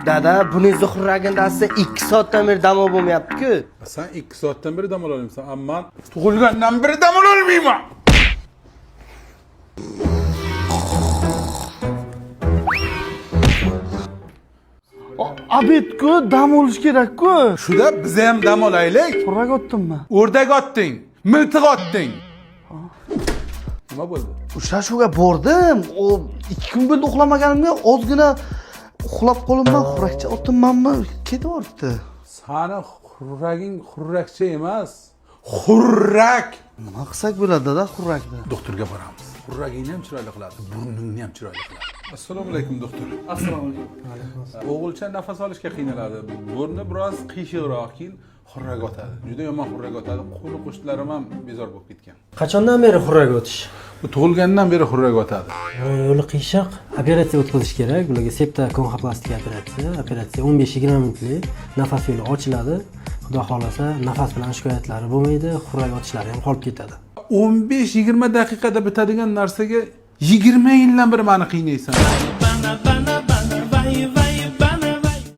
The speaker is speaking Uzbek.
Dada, buning xurragini aslida 2 soatdan beri dam olmayapti-ku. Sen 2 soatdan beri dam olamsan, ammo tug'ilgandan beri dam olmayman. Abedku dam olish kerak-ku. Shuda biz ham dam olaylik. Xurrak otdimmi? O'rdak otding, miltiq otding. Nima bo'ldi? Uchrashuvga bordim. O 2 kun bo'ldi uxlamaganimga, ozgina uxlab qolimdan xurrakcha otdimmanmi? Ketaveribdi. Sani xurraging xurrakcha emas. Xurrak. Nima qilsak bo'ladi dada xurrakni? Doktorga boramiz. Xurragingni ham chiroyli qiladi, burningni ham chiroyli qiladi. Assalomu alaykum doktor. Assalomu alaykum. O'g'ilcha nafas olishga qiynaladi. Burni biroz qiyshiqroq, keyin xurrak otadi. Juda yomon xurrak otadi. Qo'li qo'shtlarim ham bezor bo'lib ketgan. Qachondan beri xurrak o'tish? Bu tug'ilgandan beri xurrak otadi. Yo'li qiyshiq, operatsiya o'tkazish kerak. Bularga septa konxaplastika operatsiya. Operatsiya 15-20 minutlik. Nafas yo'li ochiladi. Xudo xolasa, nafas bilan shikoyatlari bo'lmaydi, xurrak otishlari ham qolib ketadi. 15-20 daqiqada bitadigan narsaga 20 yildan beri meni qiynaysan.